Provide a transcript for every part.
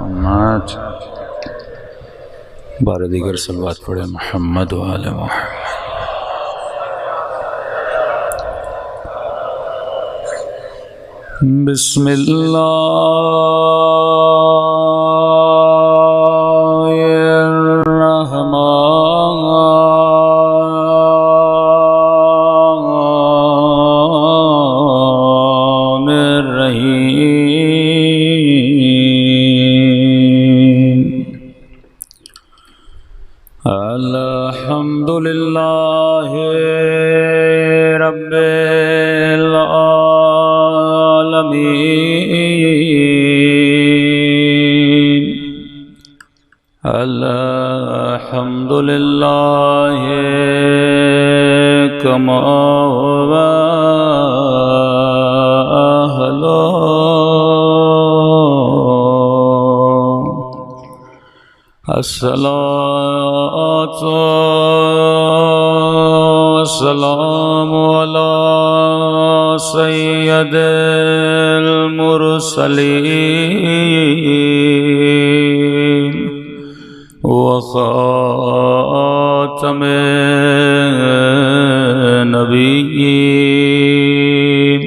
محمد بار دیگر صلوات پڑھے محمد و آل محمد۔ بسم اللہ الرحمن الرحیم۔ الحمد للہ رب العالمین۔ الحمد للہ کما هو أهله۔ الصلاة والسلام على سيد المرسلين وخاتم النبيين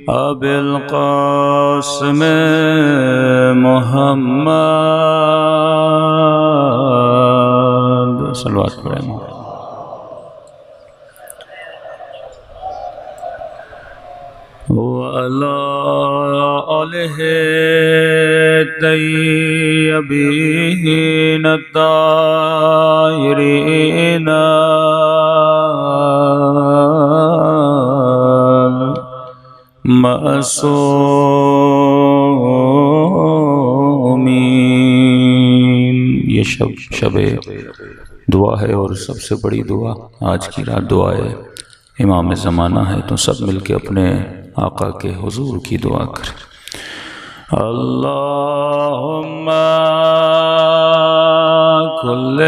أبي القاسم محمد صلوات پڑھیں۔ وعلى آله الطيبين الطاهرين المعصومين۔ یہ شب دعا ہے اور سب سے بڑی دعا آج کی رات دعا ہے، امام زمانہ ہے، تو سب مل کے اپنے آقا کے حضور کی دعا کریں۔ اللہم کل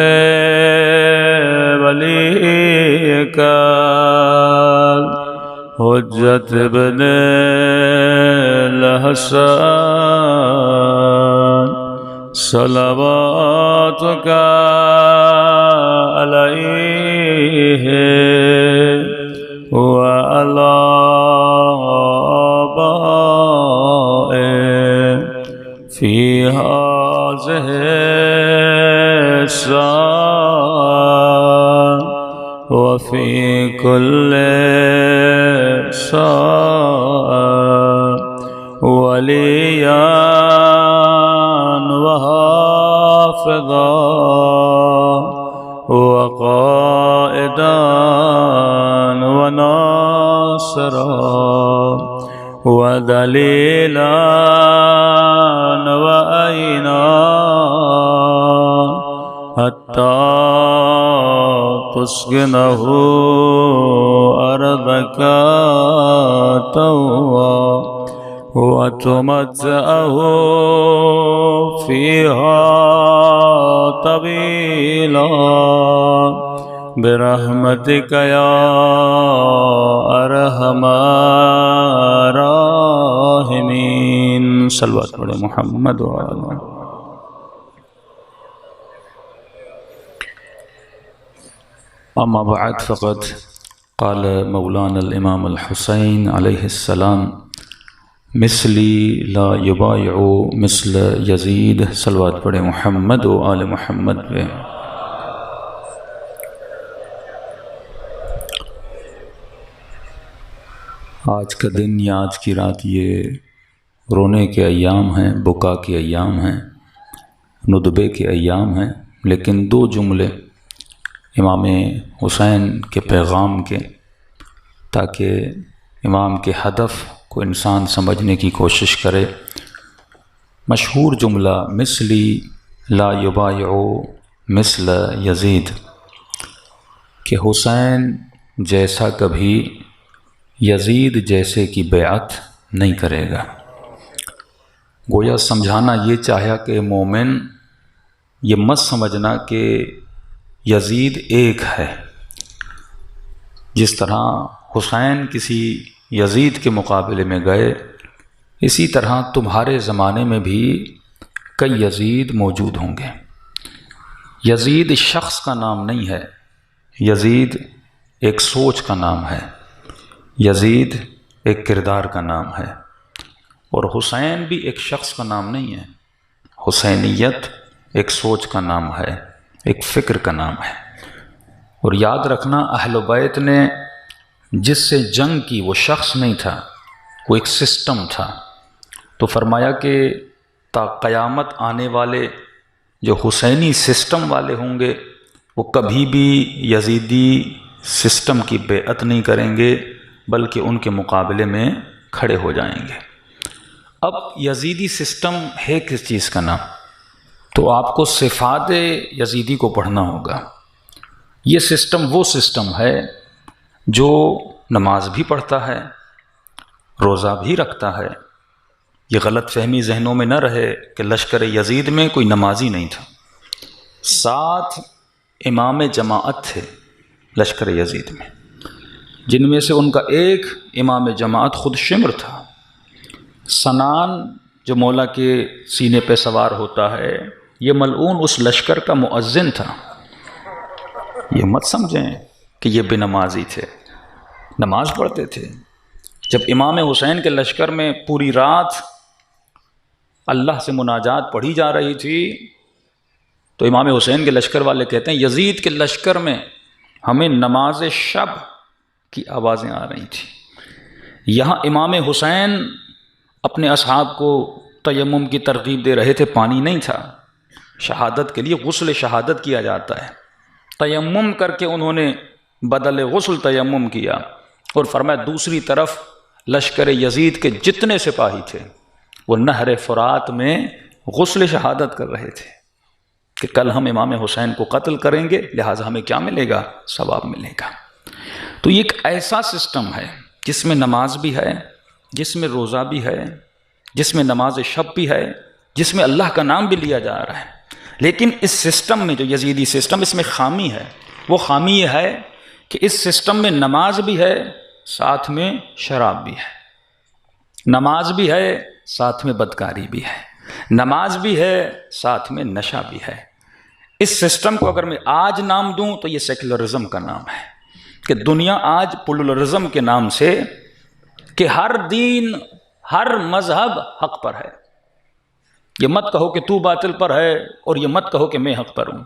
ولیک حجت ابن الحسن صلواتک علیہ وعلی فی هذه الساعة وفي كل ساعة وليا وحافظا وقائدا وناصرا ودليلا وعينا حتى تسكنه أرضك طوعا وتمتعه فيها طويلا برحمتك يا أرحم الراحمين۔ صلوات پڑھے محمد و آل محمد۔ اما بعد فقد قال مولانا الامام الحسین علیہ السلام مثلی لا یبایع مثل یزید۔ صلوات پڑھے محمد و آل محمد پہ۔ آج کا دن یا آج کی رات یہ رونے کے ایام ہیں، بکا کے ایام ہیں، ندبے کے ایام ہیں، لیکن دو جملے امام حسین کے پیغام کے، تاکہ امام کے ہدف کو انسان سمجھنے کی کوشش کرے۔ مشہور جملہ مثلی لا یبایع مثل یزید، کہ حسین جیسا کبھی یزید جیسے کی بیعت نہیں کرے گا۔ گویا سمجھانا یہ چاہیا کہ مومن یہ مت سمجھنا کہ یزید ایک ہے، جس طرح حسین کسی یزید کے مقابلے میں گئے، اسی طرح تمہارے زمانے میں بھی کئی یزید موجود ہوں گے۔ یزید شخص کا نام نہیں ہے، یزید ایک سوچ کا نام ہے، یزید ایک کردار کا نام ہے۔ اور حسین بھی ایک شخص کا نام نہیں ہے، حسینیت ایک سوچ کا نام ہے، ایک فکر کا نام ہے۔ اور یاد رکھنا، اہل بیت نے جس سے جنگ کی وہ شخص نہیں تھا، وہ ایک سسٹم تھا۔ تو فرمایا کہ تا قیامت آنے والے جو حسینی سسٹم والے ہوں گے وہ کبھی بھی یزیدی سسٹم کی بیعت نہیں کریں گے، بلکہ ان کے مقابلے میں کھڑے ہو جائیں گے۔ اب یزیدی سسٹم ہے کس چیز کا نام؟ تو آپ کو صفات یزیدی کو پڑھنا ہوگا۔ یہ سسٹم وہ سسٹم ہے جو نماز بھی پڑھتا ہے، روزہ بھی رکھتا ہے۔ یہ غلط فہمی ذہنوں میں نہ رہے کہ لشکر یزید میں کوئی نمازی نہیں تھا، 7 امام جماعت تھے لشکر یزید میں، جن میں سے ان کا ایک امام جماعت خود شمر تھا۔ سنان جو مولا کے سینے پہ سوار ہوتا ہے، یہ ملعون اس لشکر کا مؤذن تھا۔ یہ مت سمجھیں کہ یہ بے نمازی تھے، نماز پڑھتے تھے۔ جب امام حسین کے لشکر میں پوری رات اللہ سے مناجات پڑھی جا رہی تھی تو امام حسین کے لشکر والے کہتے ہیں یزید کے لشکر میں ہمیں نماز شب کی آوازیں آ رہی تھیں۔ یہاں امام حسین اپنے اصحاب کو تیمم کی ترغیب دے رہے تھے، پانی نہیں تھا۔ شہادت کے لیے غسل شہادت کیا جاتا ہے، تیمم کر کے انہوں نے بدل غسل تیمم کیا، اور فرمایا دوسری طرف لشکر یزید کے جتنے سپاہی تھے وہ نہر فرات میں غسل شہادت کر رہے تھے کہ کل ہم امام حسین کو قتل کریں گے، لہٰذا ہمیں کیا ملے گا؟ ثواب ملے گا۔ تو یہ ایک ایسا سسٹم ہے جس میں نماز بھی ہے، جس میں روزہ بھی ہے، جس میں نماز شب بھی ہے، جس میں اللہ کا نام بھی لیا جا رہا ہے۔ لیکن اس سسٹم میں جو یزیدی سسٹم، اس میں خامی ہے۔ وہ خامی یہ ہے کہ اس سسٹم میں نماز بھی ہے، ساتھ میں شراب بھی ہے، نماز بھی ہے، ساتھ میں بدکاری بھی ہے، نماز بھی ہے، ساتھ میں نشہ بھی ہے۔ اس سسٹم کو اگر میں آج نام دوں تو یہ سیکولرزم کا نام ہے، کہ دنیا آج پلورلزم کے نام سے کہ ہر دین، ہر مذہب حق پر ہے۔ یہ مت کہو کہ تو باطل پر ہے، اور یہ مت کہو کہ میں حق پر ہوں۔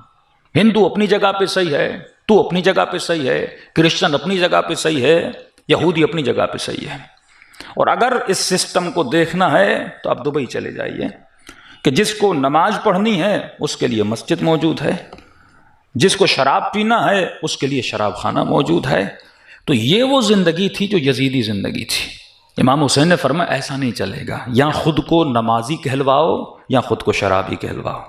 ہندو اپنی جگہ پہ صحیح ہے، تو اپنی جگہ پہ صحیح ہے، کرسچن اپنی جگہ پہ صحیح ہے، یہودی اپنی جگہ پہ صحیح ہے۔ اور اگر اس سسٹم کو دیکھنا ہے تو آپ دبئی چلے جائیے، کہ جس کو نماز پڑھنی ہے اس کے لیے مسجد موجود ہے، جس کو شراب پینا ہے اس کے لیے شراب خانہ موجود ہے۔ تو یہ وہ زندگی تھی جو یزیدی زندگی تھی۔ امام حسین نے فرمایا ایسا نہیں چلے گا، یا خود کو نمازی کہلواؤ یا خود کو شرابی کہلواؤ۔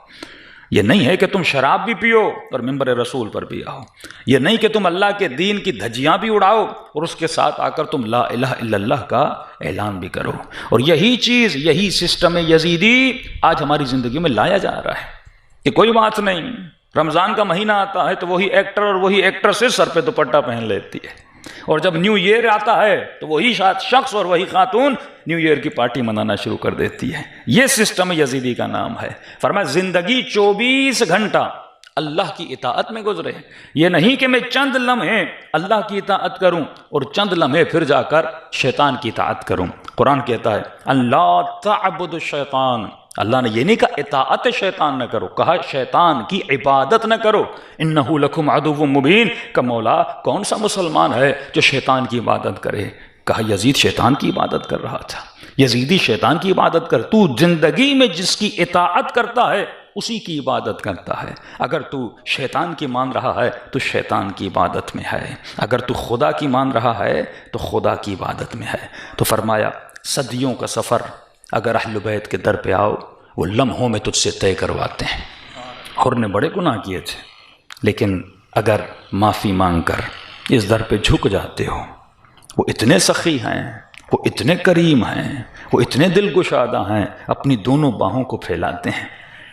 یہ نہیں ہے کہ تم شراب بھی پیو اور منبر رسول پر بھی آؤ، یہ نہیں کہ تم اللہ کے دین کی دھجیاں بھی اڑاؤ اور اس کے ساتھ آ کر تم لا الہ الا اللہ کا اعلان بھی کرو۔ اور یہی چیز، یہی سسٹم یزیدی آج ہماری زندگی میں لایا جا رہا ہے کہ کوئی بات نہیں، رمضان کا مہینہ آتا ہے تو وہی ایکٹر اور وہی ایکٹریس سر پہ دوپٹہ پہن لیتی ہے، اور جب نیو ایئر آتا ہے تو وہی شخص اور وہی خاتون نیو ایئر کی پارٹی منانا شروع کر دیتی ہے۔ یہ سسٹم یزیدی کا نام ہے۔ فرمایا زندگی 24 گھنٹہ اللہ کی اطاعت میں گزرے، یہ نہیں کہ میں چند لمحے اللہ کی اطاعت کروں اور چند لمحے پھر جا کر شیطان کی اطاعت کروں۔ قرآن کہتا ہے اللہ تعبد الشیطان، اللہ نے یہ نہیں کہا اطاعت شیطان نہ کرو، کہا شیطان کی عبادت نہ کرو، انہ لکم عدو مبین۔ کہ مولا کون سا مسلمان ہے جو شیطان کی عبادت کرے؟ کہا یزید شیطان کی عبادت کر رہا تھا، یزیدی شیطان کی عبادت کر۔ تو زندگی میں جس کی اطاعت کرتا ہے اسی کی عبادت کرتا ہے۔ اگر تو شیطان کی مان رہا ہے تو شیطان کی عبادت میں ہے، اگر تو خدا کی مان رہا ہے تو خدا کی عبادت میں ہے۔ تو فرمایا صدیوں کا سفر اگر اہل بیت کے در پہ آؤ وہ لمحوں میں تجھ سے طے کرواتے ہیں۔ حر نے بڑے گناہ کیے تھے، لیکن اگر معافی مانگ کر اس در پہ جھک جاتے ہو، وہ اتنے سخی ہیں، وہ اتنے کریم ہیں، وہ اتنے دل گشادہ ہیں، اپنی دونوں باہوں کو پھیلاتے ہیں۔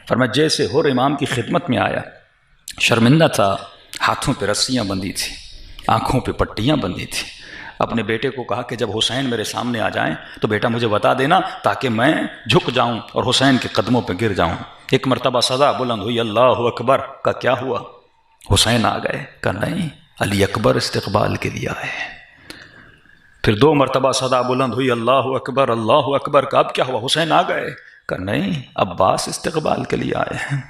فرمایا جیسے حر امام کی خدمت میں آیا، شرمندہ تھا، ہاتھوں پہ رسیاں بندھی تھی، آنکھوں پہ پٹیاں بندھی تھی، اپنے بیٹے کو کہا کہ جب حسین میرے سامنے آ جائیں تو بیٹا مجھے بتا دینا تاکہ میں جھک جاؤں اور حسین کے قدموں پہ گر جاؤں۔ ایک مرتبہ صدا بلند ہوئی اللہ اکبر کا، کیا ہوا؟ حسین آ گئے؟ کہ نہیں، علی اکبر استقبال کے لیے آئے۔ پھر 2 مرتبہ صدا بلند ہوئی اللہ اکبر کا، اب کیا ہوا؟ حسین آ گئے؟ کہ نہیں، عباس استقبال کے لیے آئے ہیں۔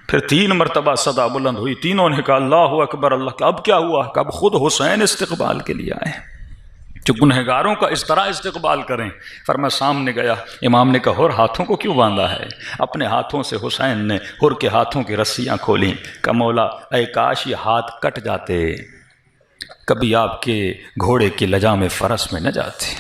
پھر 3 مرتبہ صدا بلند ہوئی، تینوں نے کہا اللہ اکبر اللہ کا، اب کیا ہوا؟ کہ اب خود حسین استقبال کے لیے آئے ہیں۔ جو گنہگاروں کا اس طرح استقبال کریں۔ فرمایا سامنے گیا، امام نے کہا ہر ہاتھوں کو کیوں باندھا ہے؟ اپنے ہاتھوں سے حسین نے ہر کے ہاتھوں کی رسیاں کھولیں۔ کہ مولا اے کاش یہ ہاتھ کٹ جاتے، کبھی آپ کے گھوڑے کی لجام فرس میں نہ جاتے۔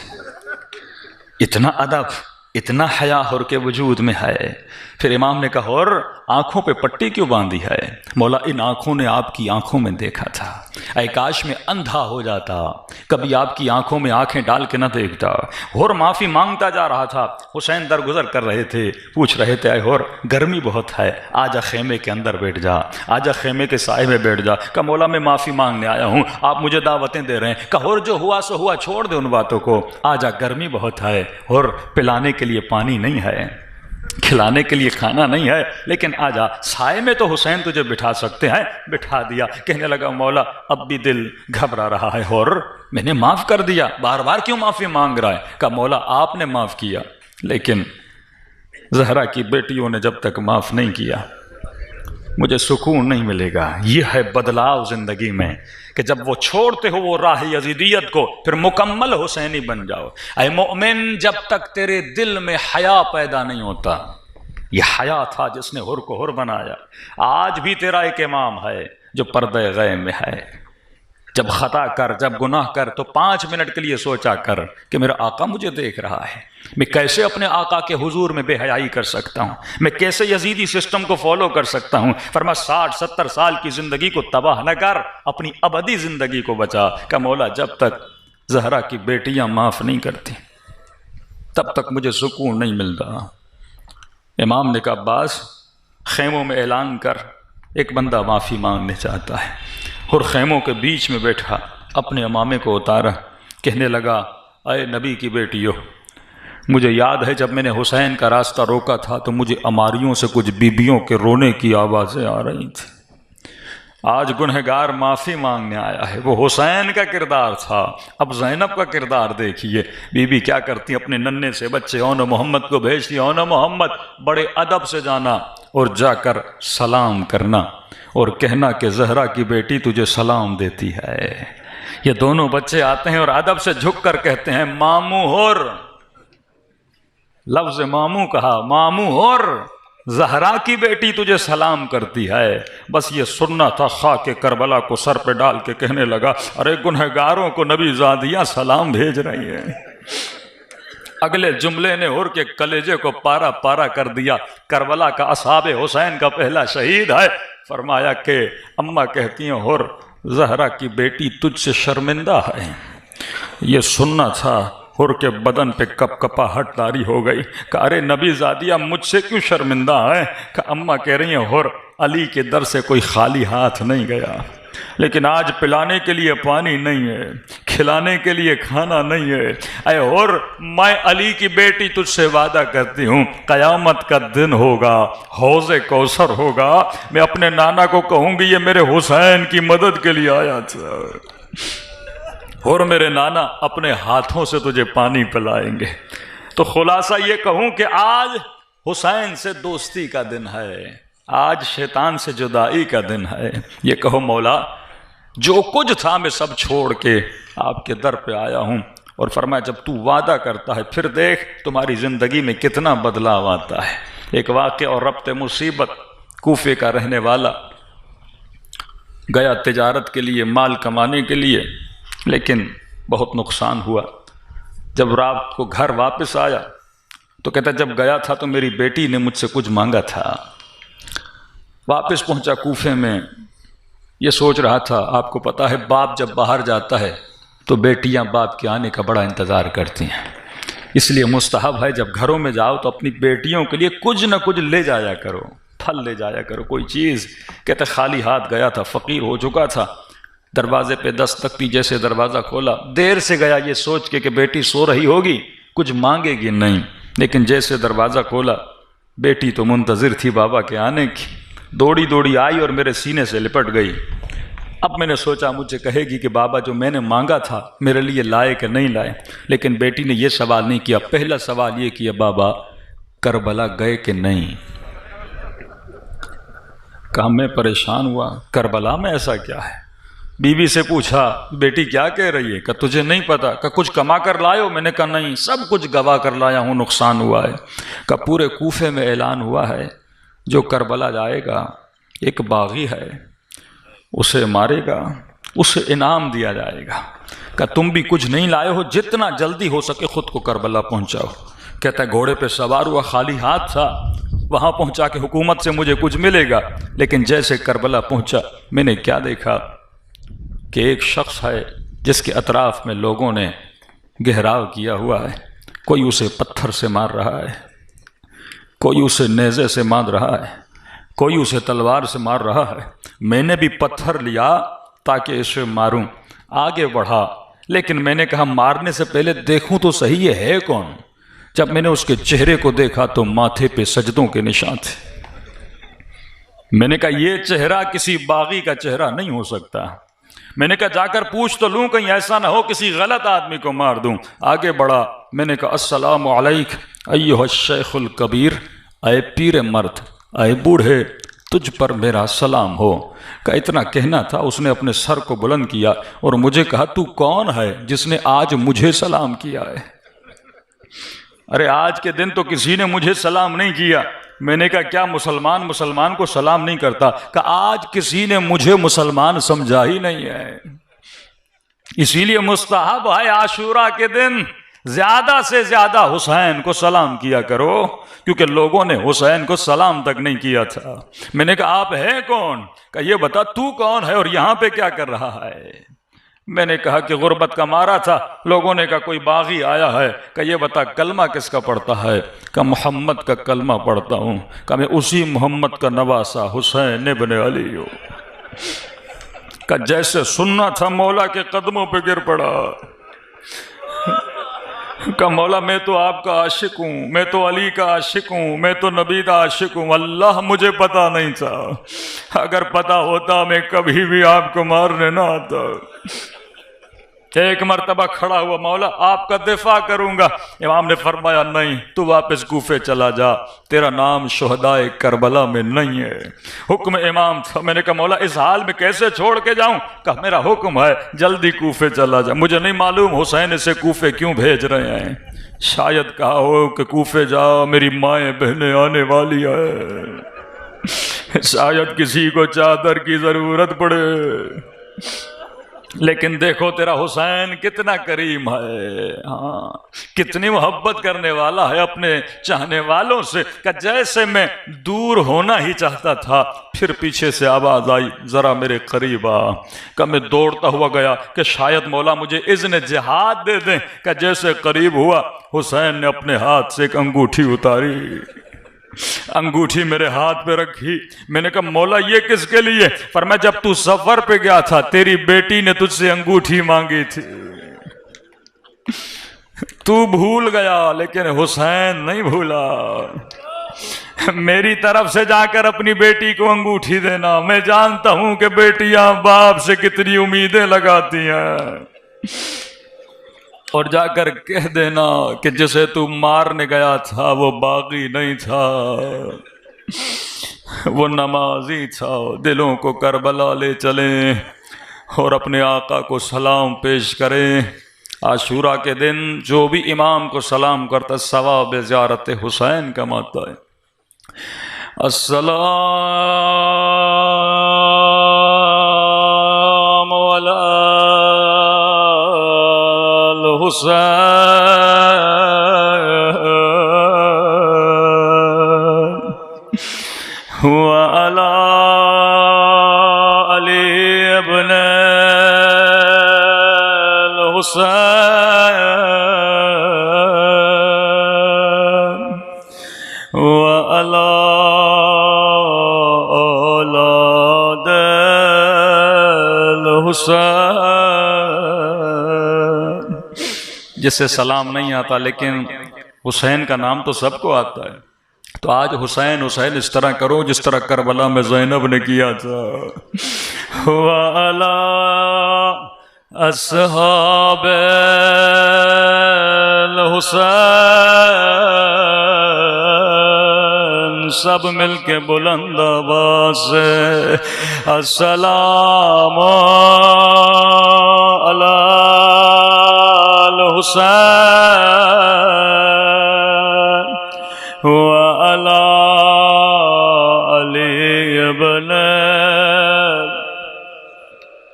اتنا ادب، اتنا حیا ہر کے وجود میں ہے۔ پھر امام نے کہا اور آنکھوں پہ پٹی کیوں باندھی ہے؟ مولا ان آنکھوں نے آپ کی آنکھوں میں دیکھا تھا، اے کاش میں اندھا ہو جاتا، کبھی آپ کی آنکھوں میں آنکھیں ڈال کے نہ دیکھتا۔ اور معافی مانگتا جا رہا تھا، حسین درگزر کر رہے تھے، پوچھ رہے تھے اے اور گرمی بہت ہے، آجا خیمے کے اندر بیٹھ جا، آجا خیمے کے سائے میں بیٹھ جا۔ کہ مولا میں معافی مانگنے آیا ہوں، آپ مجھے دعوتیں دے رہے ہیں۔ کہ اور جو ہوا سو ہوا، چھوڑ دے ان باتوں کو، آجا گرمی بہت ہے، اور پلانے کے لیے پانی نہیں ہے، کھلانے کے لیے کھانا نہیں ہے، لیکن آجا سائے میں تو حسین تجھے بٹھا سکتے ہیں۔ بٹھا دیا۔ کہنے لگا مولا اب بھی دل گھبرا رہا ہے، اور میں نے معاف کر دیا، بار بار کیوں معافی مانگ رہا ہے؟ کہ مولا آپ نے معاف کیا، لیکن زہرا کی بیٹیوں نے جب تک معاف نہیں کیا مجھے سکون نہیں ملے گا۔ یہ ہے بدلاؤ زندگی میں کہ جب وہ چھوڑتے ہو وہ راہ یزیدیت کو، پھر مکمل حسینی بن جاؤ۔ اے مومن جب تک تیرے دل میں حیا پیدا نہیں ہوتا، یہ حیا تھا جس نے حر کو حر بنایا۔ آج بھی تیرا ایک امام ہے جو پردہ غیب میں ہے، جب خطا کر، جب گناہ کر تو 5 منٹ کے لیے سوچا کر کہ میرا آقا مجھے دیکھ رہا ہے، میں کیسے اپنے آقا کے حضور میں بے حیائی کر سکتا ہوں، میں کیسے یزیدی سسٹم کو فالو کر سکتا ہوں۔ فرما 60-70 سال کی زندگی کو تباہ نہ کر، اپنی ابدی زندگی کو بچا۔ کہ مولا جب تک زہرا کی بیٹیاں معاف نہیں کرتی تب تک مجھے سکون نہیں ملتا۔ امام نے کہا عباس خیموں میں اعلان کر، ایک بندہ معافی مانگنے چاہتا ہے۔ اور خیموں کے بیچ میں بیٹھا، اپنے امامے کو اتارا، کہنے لگا اے نبی کی بیٹیو، مجھے یاد ہے جب میں نے حسین کا راستہ روکا تھا تو مجھے اماریوں سے کچھ بیبیوں کے رونے کی آوازیں آ رہی تھیں۔ آج گنہگار معافی مانگنے آیا ہے، وہ حسین کا کردار تھا، اب زینب کا کردار دیکھیے۔ بی بی کیا کرتی، اپنے ننھے سے بچے اون محمد کو بھیجتی، اون محمد بڑے ادب سے جانا اور جا کر سلام کرنا اور کہنا کہ زہرا کی بیٹی تجھے سلام دیتی ہے۔ یہ دونوں بچے آتے ہیں اور ادب سے جھک کر کہتے ہیں ماموں اور، لفظ ماموں کہا، ماموں اور زہرا کی بیٹی تجھے سلام کرتی ہے۔ بس یہ سننا تھا، خاک کربلا کو سر پہ ڈال کے کہنے لگا ارے گنہگاروں کو نبی زادیاں سلام بھیج رہی ہیں۔ اگلے جملے نے ہر کے کلیجے کو پارا پارا کر دیا۔ کربلا کا اصحاب حسین کا پہلا شہید ہے۔ فرمایا کہ اماں کہتی ہیں ہر زہرا کی بیٹی تجھ سے شرمندہ ہے۔ یہ سننا تھا، ہر کے بدن پہ کپ کپاہٹ طاری ہو گئی کہ ارے نبی زادیہ مجھ سے کیوں شرمندہ ہے؟ کہ اماں کہہ رہی ہیں ہر علی کے در سے کوئی خالی ہاتھ نہیں گیا، لیکن آج پلانے کے لیے پانی نہیں ہے، کھلانے کے لیے کھانا نہیں ہے۔ اے اور میں علی کی بیٹی تجھ سے وعدہ کرتی ہوں، قیامت کا دن ہوگا، حوض کوثر ہوگا، میں اپنے نانا کو کہوں گی یہ میرے حسین کی مدد کے لیے آیا تھا، اور میرے نانا اپنے ہاتھوں سے تجھے پانی پلائیں گے۔ تو خلاصہ یہ کہوں کہ آج حسین سے دوستی کا دن ہے، آج شیطان سے جدائی کا دن ہے۔ یہ کہو مولا جو کچھ تھا میں سب چھوڑ کے آپ کے در پہ آیا ہوں، اور فرمایا جب تو وعدہ کرتا ہے پھر دیکھ تمہاری زندگی میں کتنا بدلاؤ آتا ہے۔ ایک واقعہ اور ربط مصیبت، کوفے کا رہنے والا گیا تجارت کے لیے، مال کمانے کے لیے، لیکن بہت نقصان ہوا۔ جب رات کو گھر واپس آیا تو کہتا جب گیا تھا تو میری بیٹی نے مجھ سے کچھ مانگا تھا۔ واپس پہنچا کوفے میں، یہ سوچ رہا تھا، آپ کو پتا ہے باپ جب باہر جاتا ہے تو بیٹیاں باپ کے آنے کا بڑا انتظار کرتی ہیں، اس لیے مستحب ہے جب گھروں میں جاؤ تو اپنی بیٹیوں کے لیے کچھ نہ کچھ لے جایا کرو، پھل لے جایا کرو، کوئی چیز۔ کہتے خالی ہاتھ گیا تھا، فقیر ہو چکا تھا، دروازے پہ دستک دی، جیسے دروازہ کھولا دیر سے گیا یہ سوچ کے کہ بیٹی سو رہی ہوگی کچھ مانگے گی نہیں، لیکن جیسے دروازہ کھولا بیٹی تو منتظر تھی بابا کے آنے کی، دوڑی دوڑی آئی اور میرے سینے سے لپٹ گئی۔ اب میں نے سوچا مجھے کہے گی کہ بابا جو میں نے مانگا تھا میرے لیے لائے کہ نہیں لائے، لیکن بیٹی نے یہ سوال نہیں کیا، پہلا سوال یہ کیا بابا کربلا گئے کہ نہیں؟ کہا میں پریشان ہوا، کربلا میں ایسا کیا ہے؟ بیوی سے پوچھا بیٹی کیا کہہ رہی ہے؟ کہ تجھے نہیں پتا؟ کہ کچھ کما کر لائے ہو؟ میں نے کہا نہیں، سب کچھ گوا کر لایا ہوں، نقصان ہوا ہے۔ کہ پورے کوفے میں اعلان ہوا ہے جو کربلا جائے گا ایک باغی ہے اسے مارے گا، اسے انعام دیا جائے گا۔ کہ تم بھی کچھ نہیں لائے ہو، جتنا جلدی ہو سکے خود کو کربلا پہنچاؤ۔ کہتا ہے گھوڑے پہ سوار ہوا، خالی ہاتھ تھا، وہاں پہنچا کہ حکومت سے مجھے کچھ ملے گا، لیکن جیسے کربلا پہنچا میں نے کیا دیکھا کہ ایک شخص ہے جس کے اطراف میں لوگوں نے گھیراؤ کیا ہوا ہے، کوئی اسے پتھر سے مار رہا ہے، کوئی اسے نیزے سے مار رہا ہے، کوئی اسے تلوار سے مار رہا ہے۔ میں نے بھی پتھر لیا تاکہ اسے ماروں، آگے بڑھا، لیکن میں نے کہا مارنے سے پہلے دیکھوں تو صحیح یہ ہے کون۔ جب میں نے اس کے چہرے کو دیکھا تو ماتھے پہ سجدوں کے نشان تھے۔ میں نے کہا یہ چہرہ کسی باغی کا چہرہ نہیں ہو سکتا۔ میں نے کہا جا کر پوچھ تو لوں، کہیں ایسا نہ ہو کسی غلط آدمی کو مار دوں۔ آگے بڑھا، میں نے کہا السلام علیک ایھا الشیخ الکبیر، اے پیر مرد، اے بوڑھے، تجھ پر میرا سلام ہو۔ کہ اتنا کہنا تھا اس نے اپنے سر کو بلند کیا اور مجھے کہا تو کون ہے جس نے آج مجھے سلام کیا ہے؟ ارے آج کے دن تو کسی نے مجھے سلام نہیں کیا۔ میں نے کہا کیا مسلمان کو سلام نہیں کرتا؟ کہ آج کسی نے مجھے مسلمان سمجھا ہی نہیں ہے، اسی لیے مستحب ہے عاشورہ کے دن زیادہ سے زیادہ حسین کو سلام کیا کرو، کیونکہ لوگوں نے حسین کو سلام تک نہیں کیا تھا۔ میں نے کہا آپ ہیں کون؟ کہ یہ بتا تو کون ہے اور یہاں پہ کیا کر رہا ہے؟ میں نے کہا کہ غربت کا مارا تھا، لوگوں نے کہا کوئی باغی آیا ہے، کہ یہ بتا کلمہ کس کا پڑھتا ہے؟ کہ محمد کا کلمہ پڑھتا ہوں۔ کہ میں اسی محمد کا نواسا حسین ابن علی ہوں۔ کہ جیسے سننا تھا مولا کے قدموں پہ گر پڑا۔ کہ مولا میں تو آپ کا عاشق ہوں، میں تو علی کا عاشق ہوں، میں تو نبی کا عاشق ہوں۔ اللہ مجھے پتا نہیں تھا، اگر پتا ہوتا میں کبھی بھی آپ کو مارنے نہ آتا۔ ایک مرتبہ کھڑا ہوا، مولا آپ کا دفاع کروں گا۔ امام نے فرمایا نہیں، تو واپس کوفے چلا جا، تیرا نام شہدائے کربلا میں نہیں ہے۔ حکم امام تھا۔ میں نے کہا مولا اس حال میں کیسے چھوڑ کے جاؤں؟ کہا میرا حکم ہے جلدی کوفے چلا جا۔ مجھے نہیں معلوم حسین اسے کوفے کیوں بھیج رہے ہیں، شاید کہا ہو کہ کوفے جا میری مائیں بہنیں آنے والی ہے، شاید کسی کو چادر کی ضرورت پڑے۔ لیکن دیکھو تیرا حسین کتنا کریم ہے، ہاں کتنی محبت کرنے والا ہے اپنے چاہنے والوں سے۔ کہ جیسے میں دور ہونا ہی چاہتا تھا، پھر پیچھے سے آواز آئی ذرا میرے قریب آ۔ کہ میں دوڑتا ہوا گیا کہ شاید مولا مجھے اذن جہاد دے دیں۔ کہ جیسے قریب ہوا حسین نے اپنے ہاتھ سے ایک انگوٹھی اتاری، انگوٹھی میرے ہاتھ پہ رکھی۔ میں نے کہا مولا یہ کس کے لیے؟ فرمایا جب تو سفر پہ گیا تھا تیری بیٹی نے تجھ سے انگوٹھی مانگی تھی، تو بھول گیا لیکن حسین نہیں بھولا۔ میری طرف سے جا کر اپنی بیٹی کو انگوٹھی دینا، میں جانتا ہوں کہ بیٹیاں باپ سے کتنی امیدیں لگاتی ہیں، اور جا کر کہہ دینا کہ جسے تو مارنے گیا تھا وہ باغی نہیں تھا، وہ نمازی تھا۔ دلوں کو کربلا لے چلیں اور اپنے آقا کو سلام پیش کریں۔ عاشورہ کے دن جو بھی امام کو سلام کرتا ثواب زیارت حسین کماتا ہے۔ السلام علی الحسین وعلی علی ابن الحسین وعلی اولاد الحسین الحسین، جسے سلام نہیں آتا لیکن حسین کا نام تو سب کو آتا ہے، تو آج حسین حسین اس طرح کرو جس طرح کربلا میں زینب نے کیا تھا۔ وَعَلَىٰ أَصْحَابِ الحسین، سب مل کے بلند آواز سے السلام علی الحسین وعلی علی ابن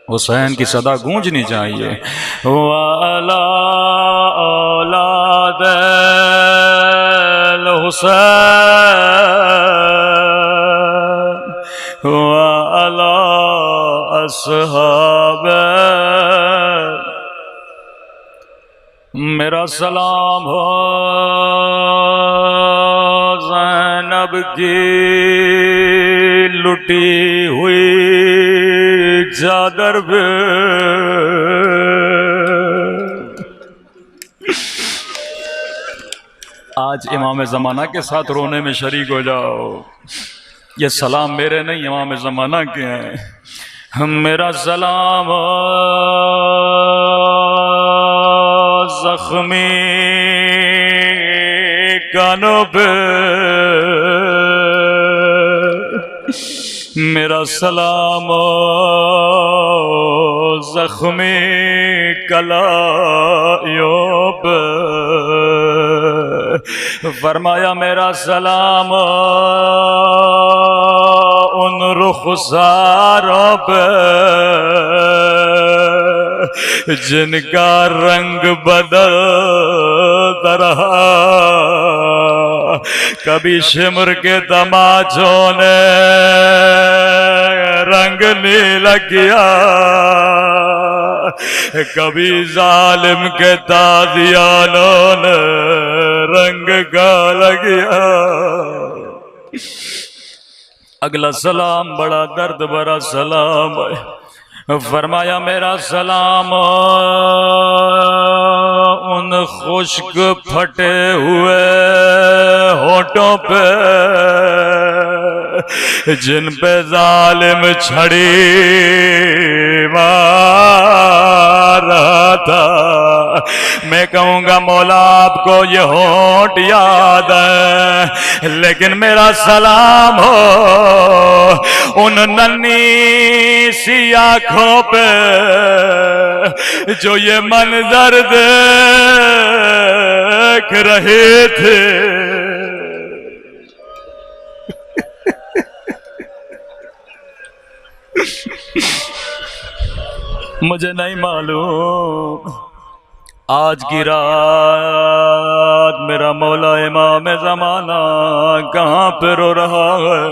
حسین کی صدا گونجنی چاہیے، وعلی اولاد الحسین وعلی اصحاب، میرا سلام ہو زینب کی لٹی ہوئی چادر پہ، آج امام زمانہ کے ساتھ رونے میں شریک ہو جاؤ، یہ سلام میرے نہیں امام زمانہ کے ہیں۔ میرا سلام زخمی کانوں پہ، میرا سلام زخمی کلائیوں پہ، فرمایا میرا سلام ان رخساروں پہ جن کا رنگ بدلتا رہا، کبھی شمر کے تماچوں نے رنگ نیلا کیا، کبھی ظالم کے تازیانوں نے رنگ کالا کیا۔ اگلا سلام بڑا درد بھرا سلام ہے، فرمایا میرا سلام ان خشک پھٹے ہوئے ہونٹوں پہ جن پہ ظالم چھڑی مار رہا تھا۔ میں کہوں گا مولا آپ کو یہ ہونٹ یاد ہے، لیکن میرا سلام ہو ان ننھی سی آنکھوں پہ جو یہ منظر دیکھ رہے تھے۔ مجھے نہیں معلوم آج کی رات میرا مولا امام زمانہ کہاں پہ رو رہا ہے،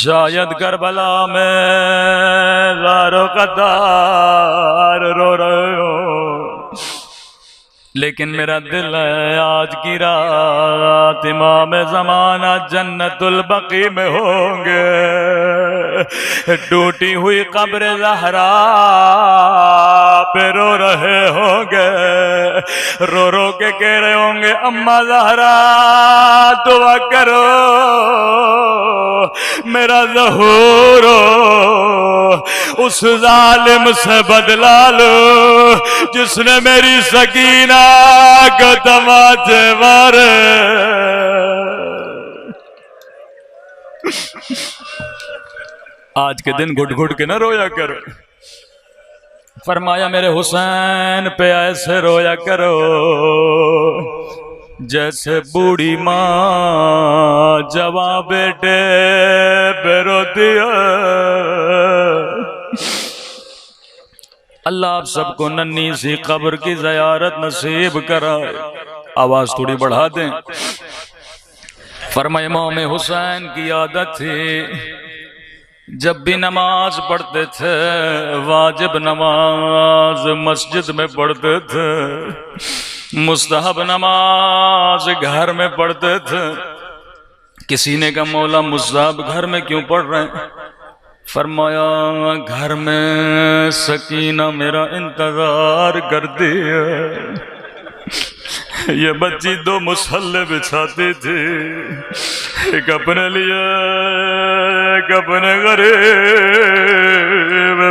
شاید کربلا میں زار و قطار رو رہے ہو، لیکن میرا دل ہے آج کی رات امام زمانہ جنت البقیع میں ہوں گے، ٹوٹی ہوئی قبر زہرا پہ رو رہے ہوں گے، رو رو کے کہہ رہے ہوں گے اماں زہرا دعا کرو میرا ظہور اس ظالم سے بدلا لو جس نے میری سکینہ کو تماچے مارے۔ آج کے دن گھٹ گھٹ کے نہ رویا کرو، فرمایا میرے حسین پہ ایسے رویا کرو جیسے بوڑھی ماں جوان بیٹے پہ روتی ہے۔ اللہ آپ سب کو ننھی سی قبر کی زیارت نصیب کرائے۔ آواز تھوڑی بڑھا دیں۔ فرمایا امام حسین کی عادت تھی جب بھی نماز پڑھتے تھے، واجب نماز مسجد میں پڑھتے تھے، مستحب نماز گھر میں پڑھتے تھے۔ کسی نے کہا مولا مستحب گھر میں کیوں پڑھ رہے ہیں؟ فرمایا گھر میں سکینہ میرا انتظار کرتی ہے، یہ بچی 2 مصلے بچھاتی تھی، ایک اپنے لیے ایک اپنے غریب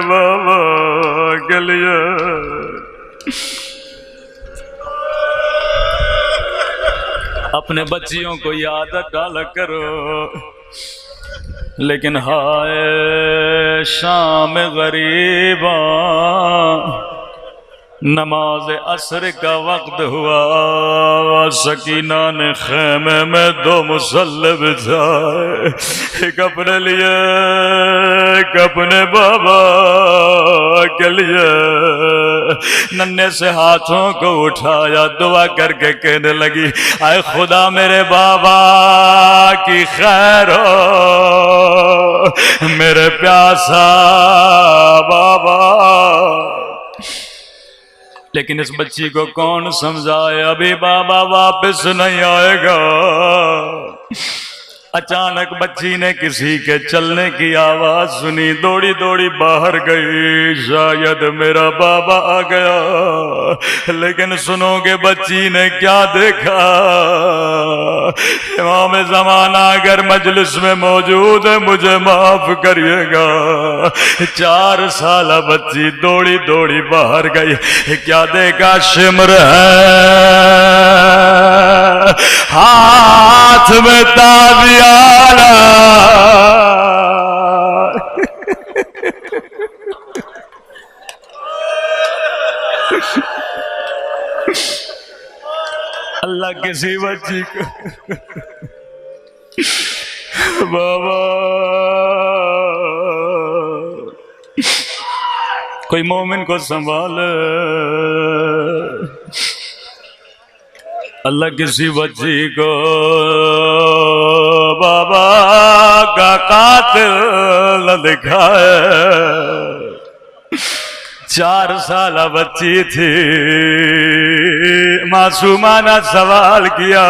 بابا کے لیے۔ اپنے بچیوں کو یاد ڈالا کرو، لیکن ہائے شام غریباں، نماز عصر کا وقت ہوا، سکینہ نے خیمے میں 2 مصلے بچھائے، ایک اپنے لیے ایک اپنے بابا کے لیے۔ ننھے سے ہاتھوں کو اٹھایا، دعا کر کے کہنے لگی اے خدا میرے بابا کی خیر ہو، میرے پیاسا بابا۔ لیکن اس بچی کو کون سمجھائے، ابھی بابا واپس نہیں آئے گا۔ اچانک بچی نے کسی کے چلنے کی آواز سنی، دوڑی دوڑی باہر گئی، شاید میرا بابا آ گیا۔ لیکن سنو گے بچی نے کیا دیکھا؟ امام زمانہ اگر مجلس میں موجود ہے مجھے معاف کریے گا، 4 سالہ بچی دوڑی دوڑی باہر گئی، کیا دیکھا؟ شمر ہے، ہاتھ میں تابیالہ، اللہ کسی بچی کو بابا، کوئی مومن کو سنبھالے، اللہ کسی بچی کو بابا کا قاتل نہ دکھائے۔ 4 سالہ بچی تھی، معصومانہ سوال کیا،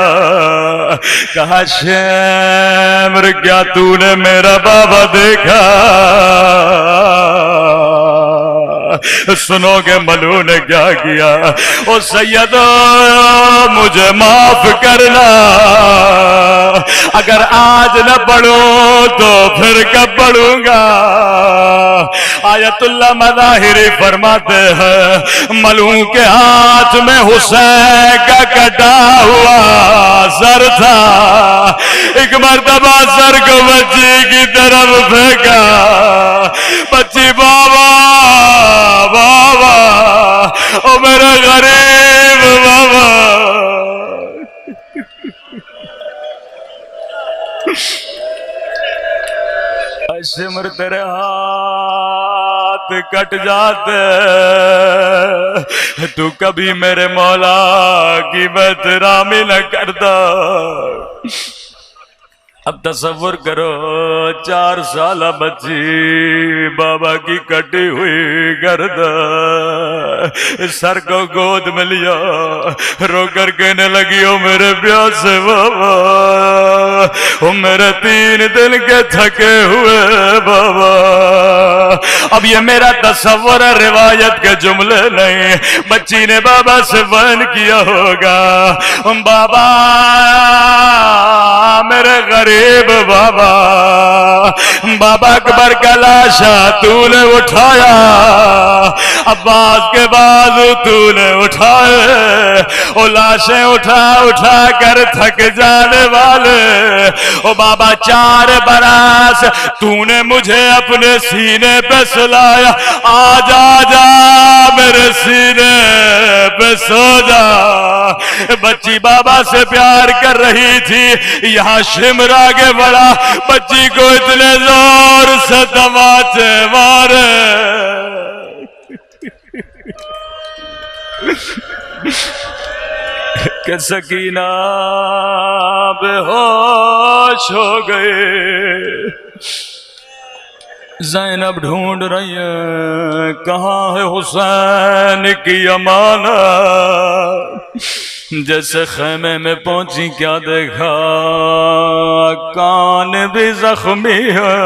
کہا شمر کیا تو نے میرا بابا دیکھا؟ سنو گے ملو نے کیا کیا؟ او سیدو مجھے معاف کرنا، اگر آج نہ پڑھوں تو پھر کب پڑھوں گا؟ آیت اللہ مظاہری فرماتے ہیں ملوں کے ہاتھ میں حسین کا کٹا ہوا سر تھا، ایک مرتبہ سر کو بچی کی طرف پھینکا، بچی بابا بابا، او میرا غریب بابا۔ شمر تیرے ہاتھ کٹ جاتے، تو کبھی میرے مولا کی احترامی نہ کرتا۔ اب تصور کرو 4 سالہ بچی بابا کی کٹی ہوئی گردن، سر کو گود میں لیا، رو کر کہنے لگی او میرے پیاسے بابا، او میرے 3 دن کے تھکے ہوئے بابا۔ اب یہ میرا تصور ہے، روایت کے جملے نہیں، بچی نے بابا سے بیان کیا ہوگا، بابا میرے غریب بابا، بابا اکبر کا لاشا تو نے اٹھایا، عباس کے بعد تو نے اٹھائے، او لاشیں اٹھا اٹھا کر تھک جانے والے، او بابا 4 برس تو نے مجھے اپنے سینے پہ سلایا، آجا جا میرے سینے پہ سو جا۔ بچی بابا سے پیار کر رہی تھی، یہاں شمر آگے بڑھا، بچی کو اتنے زور سے تماچے مارے کہ سکینہ بے ہوش ہو گئے۔ زینب ڈھونڈ رہی ہے کہاں ہے حسین کی امانت، جیسے خیمے میں پہنچی کیا دیکھا، کان بھی زخمی ہے،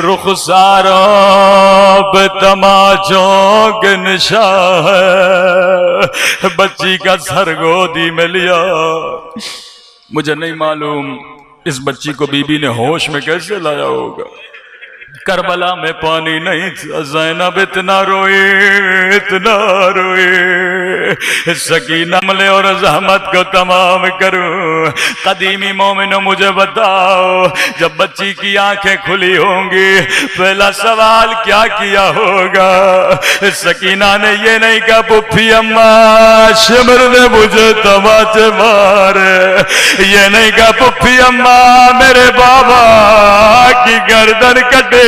رخساروں پہ تماچوں کے نشان ہے، بچی کا سر گودی میں لیا۔ مجھے نہیں معلوم اس بچی کو بی بی نے ہوش میں کیسے لایا ہوگا۔ کربلا میں پانی نہیں تھا، زینب اتنا روئی سکینہ عملے اور زحمت کو تمام کروں۔ قدیمی مومنوں مجھے بتاؤ، جب بچی کی آنکھیں کھلی ہوں گی پہلا سوال کیا کیا ہوگا؟ سکینہ نے یہ نہیں کہا پھپھی اماں شمر نے مجھے تماچے مارے، یہ نہیں کہا پھپھی اماں میرے بابا کی گردن کٹے،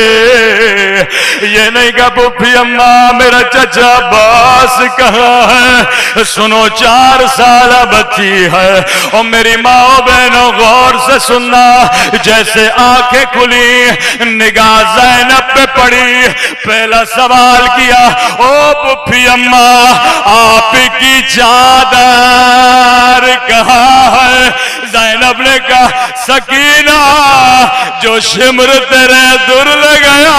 یہ نہیں کہا پھپھی اماں میرا چچا عباس کہاں ہے۔ سنو 4 سالہ بچی ہے، اور میری ماں و بہنوں غور سے سننا، جیسے آنکھیں کھلی نگاہ زینب پہ پڑی، پہلا سوال کیا او پھپھی اماں آپ کی چادر کہاں ہے؟ زینب نے کہا سکینہ جو شمر تیرے در لے گیا،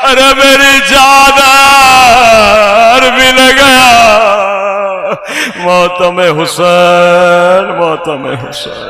ارے میری چادر بھی لے گیا۔ ماتم حسین، ماتم حسین۔